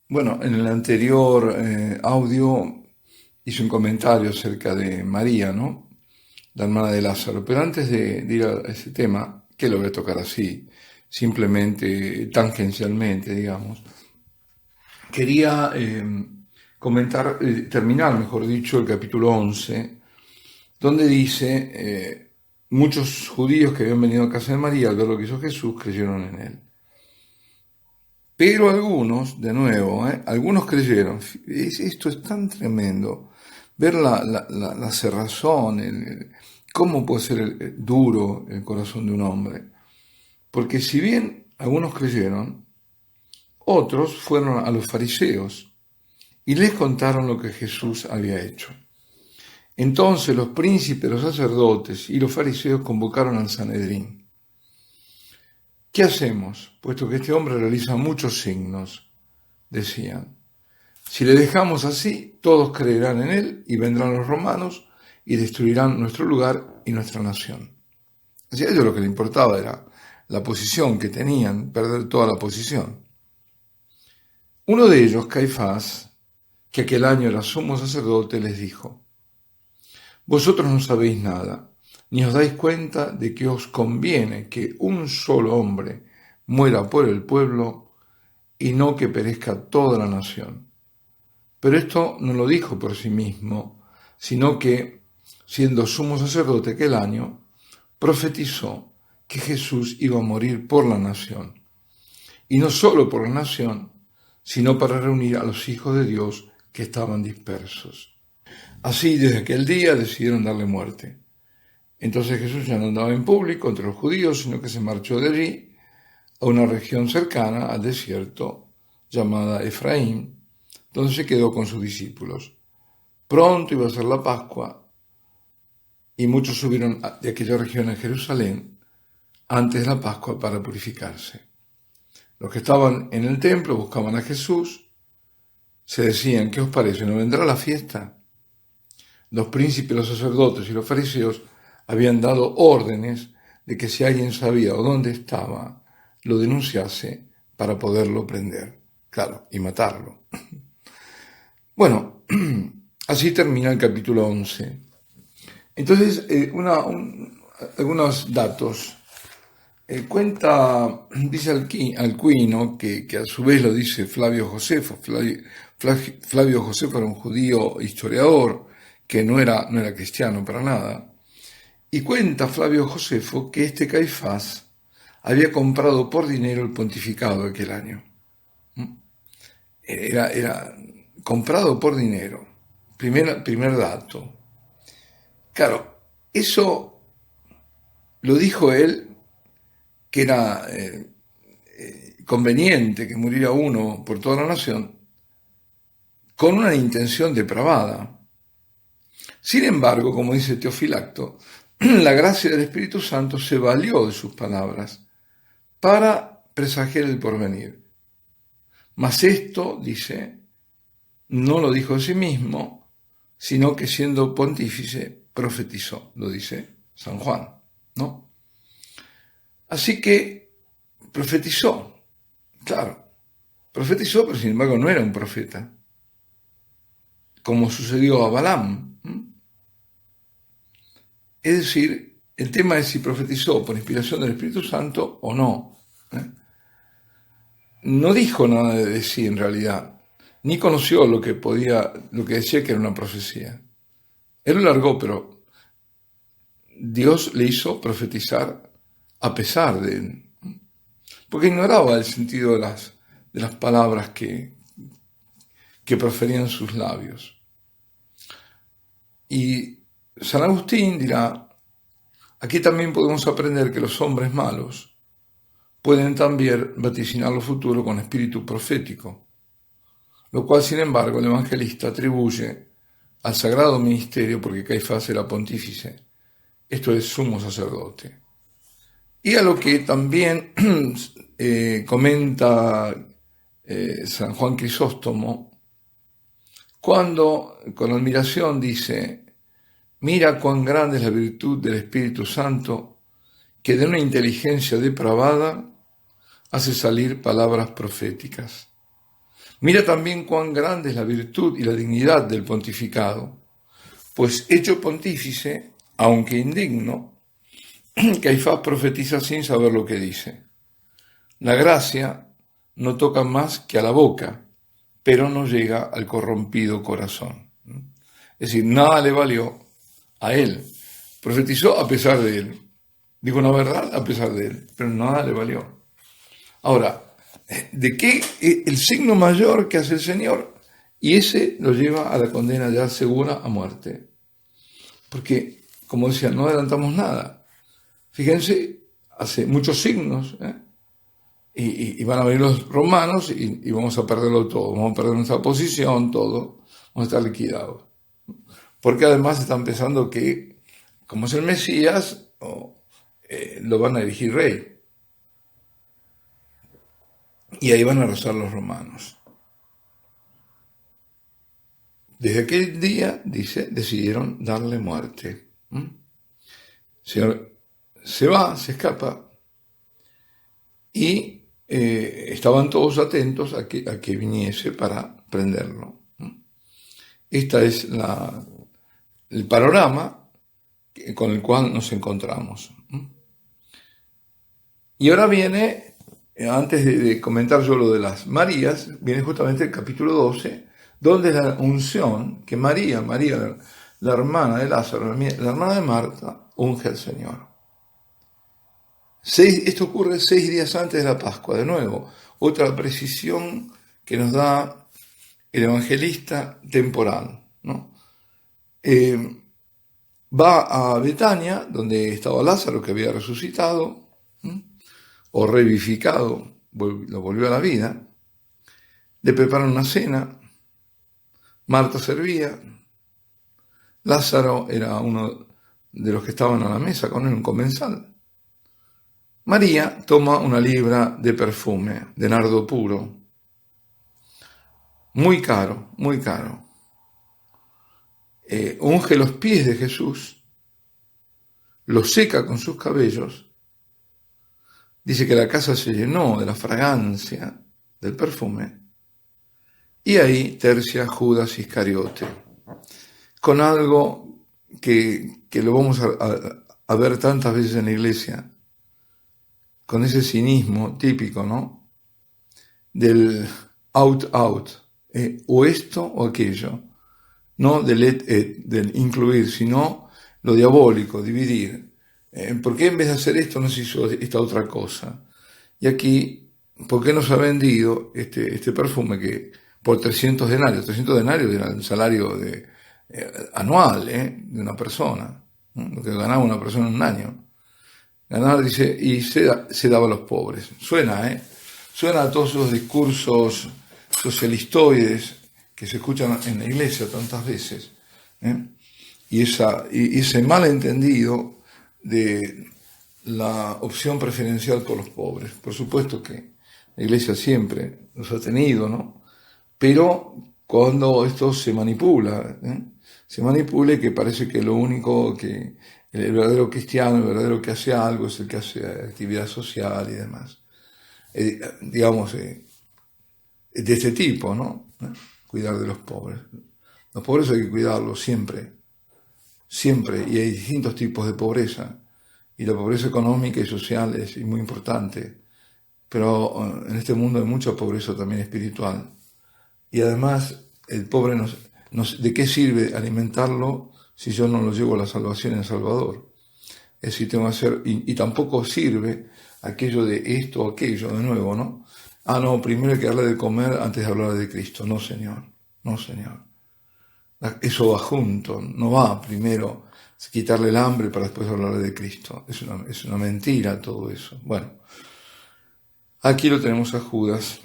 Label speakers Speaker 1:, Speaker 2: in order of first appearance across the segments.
Speaker 1: Bueno, en el anterior audio hice un comentario acerca de María, ¿no? La hermana de Lázaro. Pero antes de ir a ese tema, que lo voy a tocar así, simplemente, tangencialmente, digamos, quería comentar, terminar, mejor dicho, el capítulo 11, donde dice, muchos judíos que habían venido a casa de María al ver lo que hizo Jesús, creyeron en él. Pero algunos, de nuevo, algunos creyeron. Esto es tan tremendo. Ver la cerrazón, cómo puede ser duro el corazón de un hombre. Porque si bien algunos creyeron, otros fueron a los fariseos y les contaron lo que Jesús había hecho. Entonces los príncipes, los sacerdotes y los fariseos convocaron al Sanedrín. ¿Qué hacemos? Puesto que este hombre realiza muchos signos, decían. Si le dejamos así, todos creerán en él y vendrán los romanos y destruirán nuestro lugar y nuestra nación. Así a ellos lo que le importaba era la posición que tenían, perder toda la posición. Uno de ellos, Caifás, que aquel año era sumo sacerdote, les dijo: vosotros no sabéis nada, ni os dais cuenta de que os conviene que un solo hombre muera por el pueblo y no que perezca toda la nación. Pero esto no lo dijo por sí mismo, sino que, siendo sumo sacerdote aquel año, profetizó que Jesús iba a morir por la nación. Y no solo por la nación, sino para reunir a los hijos de Dios que estaban dispersos. Así, desde aquel día decidieron darle muerte. Entonces Jesús ya no andaba en público entre los judíos, sino que se marchó de allí a una región cercana al desierto llamada Efraín, donde se quedó con sus discípulos. Pronto iba a ser la Pascua y muchos subieron de aquella región a Jerusalén antes de la Pascua para purificarse. Los que estaban en el templo buscaban a Jesús, se decían: ¿qué os parece? ¿No vendrá la fiesta? Los príncipes, los sacerdotes y los fariseos habían dado órdenes de que si alguien sabía o dónde estaba, lo denunciase para poderlo prender, claro, y matarlo. Bueno, así termina el capítulo 11. Entonces, algunos datos. Dice Alcuino, que a su vez lo dice Flavio Josefo. Flavio Josefo era un judío historiador que no era cristiano para nada. Y cuenta Flavio Josefo que este Caifás había comprado por dinero el pontificado de aquel año. Era comprado por dinero. Primer dato. Claro, eso lo dijo él, que era conveniente que muriera uno por toda la nación, con una intención depravada. Sin embargo, como dice Teofilacto, la gracia del Espíritu Santo se valió de sus palabras para presagiar el porvenir. Mas esto, dice, no lo dijo de sí mismo, sino que siendo pontífice profetizó, lo dice San Juan, ¿no? Así que profetizó, claro, profetizó, pero sin embargo no era un profeta, como sucedió a Balaam. Es decir, el tema es si profetizó por inspiración del Espíritu Santo o no. No dijo nada de sí en realidad, ni conoció lo que decía que era una profecía. Él lo largó, pero Dios le hizo profetizar a pesar de él, porque ignoraba el sentido de las palabras que proferían sus labios. Y San Agustín dirá: aquí también podemos aprender que los hombres malos pueden también vaticinar lo futuro con espíritu profético, lo cual, sin embargo, el evangelista atribuye al sagrado ministerio porque Caifás era pontífice, esto es, sumo sacerdote. Y a lo que también comenta San Juan Crisóstomo, cuando con admiración dice: mira cuán grande es la virtud del Espíritu Santo, que de una inteligencia depravada hace salir palabras proféticas. Mira también cuán grande es la virtud y la dignidad del pontificado, pues hecho pontífice, aunque indigno, Caifás profetiza sin saber lo que dice. La gracia no toca más que a la boca, pero no llega al corrompido corazón. Es decir, nada le valió a él. Profetizó a pesar de él. Dijo una verdad a pesar de él, pero nada le valió. Ahora, ¿de qué? El signo mayor que hace el Señor, y ese lo lleva a la condena ya segura a muerte. Porque, como decía, no adelantamos nada. Fíjense, hace muchos signos, y van a venir los romanos y vamos a perderlo todo, vamos a perder nuestra posición, todo, vamos a estar liquidados. Porque además están pensando que, como es el Mesías, lo van a elegir rey. Y ahí van a arrasar los romanos. Desde aquel día, dice, decidieron darle muerte. El Señor se va, se escapa, y estaban todos atentos a que viniese para prenderlo. Este es el panorama con el cual nos encontramos. Y ahora viene, antes de comentar yo lo de las Marías, viene justamente el capítulo 12, donde la unción que María, la hermana de Lázaro, la hermana de Marta, unge al Señor. Esto ocurre 6 días antes de la Pascua, de nuevo, otra precisión que nos da el evangelista temporal, ¿no? Va a Betania, donde estaba Lázaro, que había resucitado, o revivificado, lo volvió a la vida. Le preparan una cena, Marta servía, Lázaro era uno de los que estaban a la mesa con él, un comensal. María toma una libra de perfume, de nardo puro, muy caro, muy caro. Unge los pies de Jesús, los seca con sus cabellos. Dice que la casa se llenó de la fragancia del perfume. Y ahí tercia Judas Iscariote, con algo que lo vamos a ver tantas veces en la iglesia, con ese cinismo típico, ¿no? Del out, o esto o aquello, no del incluir, sino lo diabólico, dividir. ¿Por qué en vez de hacer esto no se hizo esta otra cosa? Y aquí, ¿por qué no se ha vendido este perfume que por 300 denarios? 300 denarios era el salario anual de una persona, ¿no? Lo que ganaba una persona en un año. Ganaba, dice, y se daba a los pobres. Suena a todos esos discursos socialistoides que se escuchan en la iglesia tantas veces, y ese malentendido de la opción preferencial por los pobres. Por supuesto que la iglesia siempre los ha tenido, ¿no? Pero cuando esto se manipula, y que parece que lo único que el verdadero cristiano, el verdadero que hace algo, es el que hace actividad social y demás. De este tipo, ¿no? Cuidar de los pobres. Los pobres hay que cuidarlos siempre, y hay distintos tipos de pobreza, y la pobreza económica y social es muy importante, pero en este mundo hay mucha pobreza también espiritual, y además el pobre ¿de qué sirve alimentarlo si yo no lo llevo a la salvación en Salvador? Es decir, tengo que hacer, y tampoco sirve aquello de esto o aquello, de nuevo, ¿no? No, primero hay que darle de comer antes de hablar de Cristo. No, Señor. Eso va junto, no va primero quitarle el hambre para después hablar de Cristo. Es una mentira todo eso. Bueno, aquí lo tenemos a Judas.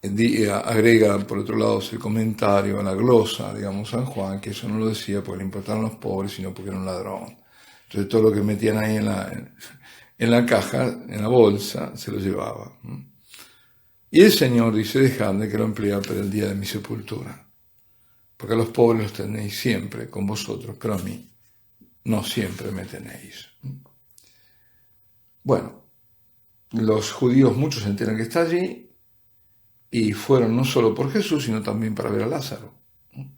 Speaker 1: Agrega, por otro lado, el comentario a la glosa, digamos, San Juan, que eso no lo decía porque le importaban los pobres, sino porque era un ladrón. Entonces todo lo que metían ahí en la caja, en la bolsa, se lo llevaba. Y el Señor dice, dejadme que lo emplee para el día de mi sepultura, porque a los pobres los tenéis siempre con vosotros, pero a mí no siempre me tenéis. Bueno, los judíos, muchos se enteran que está allí, y fueron no solo por Jesús, sino también para ver a Lázaro, ¿no?,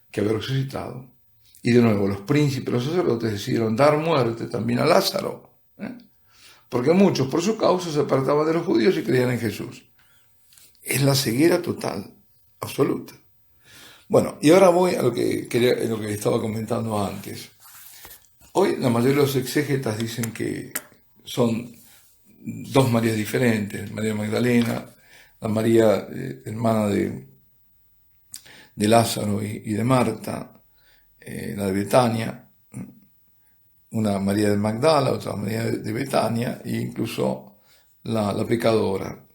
Speaker 1: que había resucitado. Y de nuevo, los príncipes, los sacerdotes decidieron dar muerte también a Lázaro, porque muchos por su causa se apartaban de los judíos y creían en Jesús. Es la ceguera total, absoluta. Bueno, y ahora voy a lo que estaba comentando antes. Hoy la mayoría de los exégetas dicen que son dos Marías diferentes: María Magdalena, la María hermana de Lázaro y de Marta, la de Betania, una María de Magdala, otra María de Betania, e incluso la pecadora.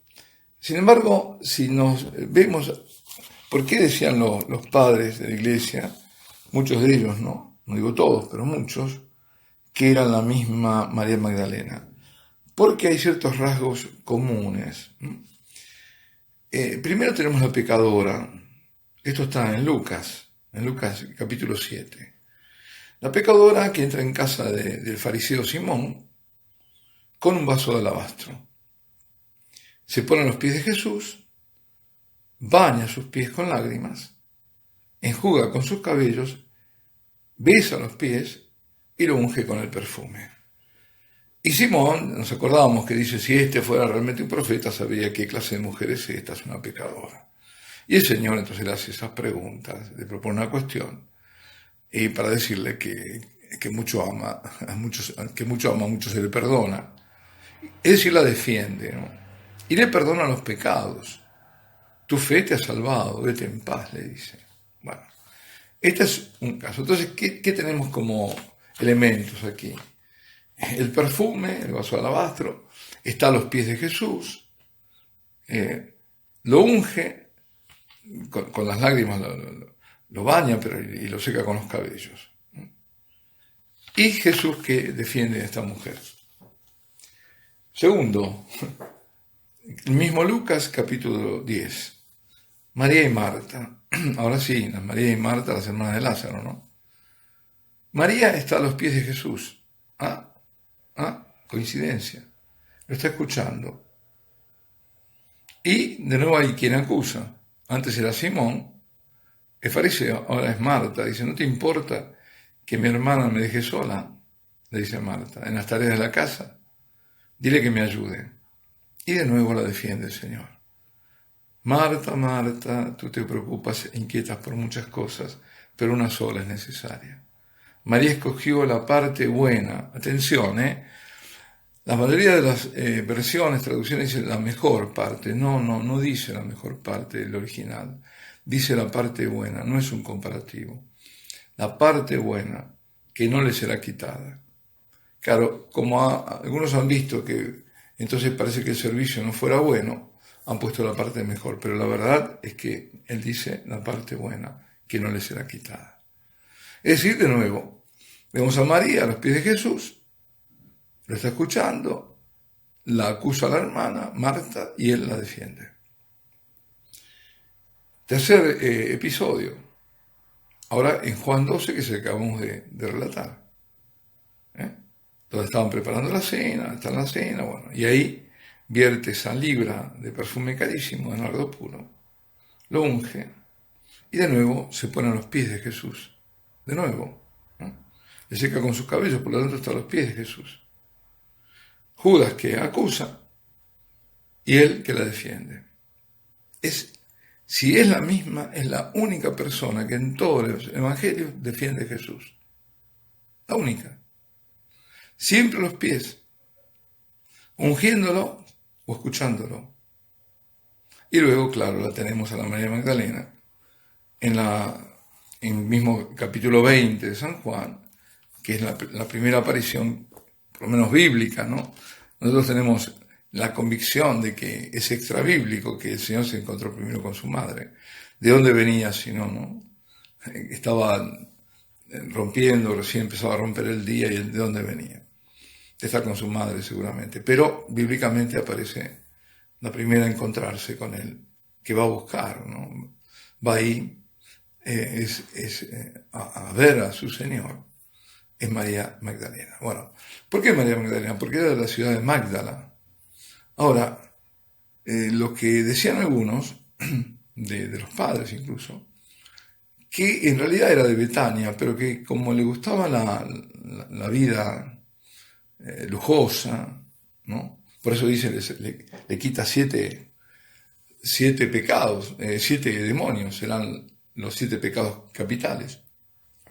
Speaker 1: Sin embargo, si nos vemos, ¿por qué decían los padres de la iglesia, muchos de ellos, no digo todos, pero muchos, que eran la misma María Magdalena? Porque hay ciertos rasgos comunes. Primero tenemos la pecadora. Esto está en Lucas capítulo 7. La pecadora que entra en casa del fariseo Simón con un vaso de alabastro. Se pone a los pies de Jesús, baña sus pies con lágrimas, enjuga con sus cabellos, besa los pies y lo unge con el perfume. Y Simón, nos acordábamos que dice, si este fuera realmente un profeta, sabría qué clase de mujer es esta, es una pecadora. Y el Señor entonces le hace esas preguntas, le propone una cuestión, y para decirle que mucho ama, a mucho se le perdona. Es decir, la defiende, ¿no? Y le perdona los pecados. Tu fe te ha salvado, vete en paz, le dice. Bueno, este es un caso. Entonces, ¿qué tenemos como elementos aquí? El perfume, el vaso de alabastro, está a los pies de Jesús, lo unge, con las lágrimas lo baña y lo seca con los cabellos. Y Jesús que defiende a esta mujer. Segundo, el mismo Lucas capítulo 10, María y Marta. Ahora sí, las María y Marta, las hermanas de Lázaro, ¿no? María está a los pies de Jesús. Coincidencia. Lo está escuchando. Y de nuevo hay quien acusa. Antes era Simón, el fariseo, ahora es Marta. Dice, ¿no te importa que mi hermana me deje sola? Le dice Marta, en las tareas de la casa. Dile que me ayude. Y de nuevo la defiende el Señor. Marta, Marta, tú te preocupas e inquietas por muchas cosas, pero una sola es necesaria. María escogió la parte buena. Atención, la mayoría de las versiones, traducciones, dice la mejor parte. No dice la mejor parte del original. Dice la parte buena, no es un comparativo. La parte buena, que no le será quitada. Claro, como algunos han visto que entonces parece que el servicio no fuera bueno, han puesto la parte mejor. Pero la verdad es que él dice la parte buena, que no le será quitada. Es decir, de nuevo, vemos a María a los pies de Jesús, lo está escuchando, la acusa a la hermana, Marta, y él la defiende. Tercer episodio, ahora en Juan 12, que se acabamos de relatar. Donde estaban preparando la cena, está en la cena, bueno, y ahí vierte esa libra de perfume carísimo, de nardo puro, lo unge, y de nuevo se pone a los pies de Jesús, de nuevo, le seca con sus cabellos, por lo tanto está a los pies de Jesús. Judas que acusa y él que la defiende. Si es la misma, es la única persona que en todos los evangelios defiende a Jesús. La única. Siempre a los pies, ungiéndolo o escuchándolo. Y luego, claro, la tenemos a la María Magdalena en el mismo capítulo 20 de San Juan, que es la primera aparición, por lo menos bíblica, ¿no? Nosotros tenemos la convicción de que es extra bíblico, que el Señor se encontró primero con su madre. ¿De dónde venía si no? Estaba rompiendo, recién empezaba a romper el día, y ¿de dónde venía? De estar con su madre seguramente. Pero bíblicamente aparece la primera a encontrarse con él, que va a buscar, ¿no? Va ahí a ver a su Señor. Es María Magdalena. Bueno, ¿por qué María Magdalena? Porque era de la ciudad de Magdala. Ahora, lo que decían algunos, de los padres incluso, que en realidad era de Betania, pero que como le gustaba la vida lujosa, ¿no? Por eso dice, le quita siete pecados, 7 demonios, serán los 7 pecados capitales.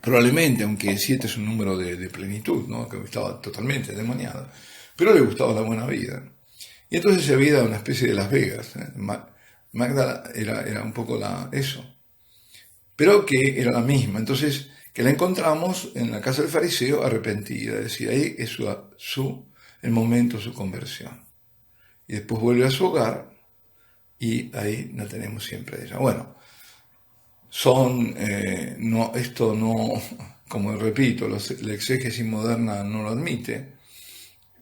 Speaker 1: Probablemente, aunque 7 es un número de plenitud, ¿no? Que estaba totalmente demoniado, pero le gustaba la buena vida. Y entonces se había dado una especie de Las Vegas. Magda era un poco eso, pero que era la misma. Entonces, que la encontramos en la casa del fariseo arrepentida, es decir, ahí es el momento de su conversión. Y después vuelve a su hogar y ahí la tenemos siempre ella. Bueno, esto no, como repito, la exégesis moderna no lo admite,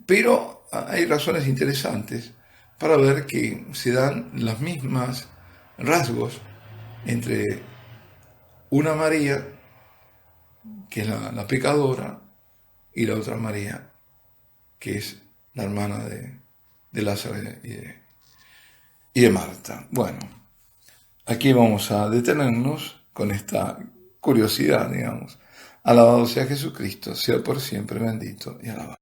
Speaker 1: pero hay razones interesantes para ver que se dan los mismos rasgos entre una María, que es la pecadora, y la otra María, que es la hermana de Lázaro y de Marta. Bueno, aquí vamos a detenernos con esta curiosidad, digamos. Alabado sea Jesucristo, sea por siempre bendito y alabado.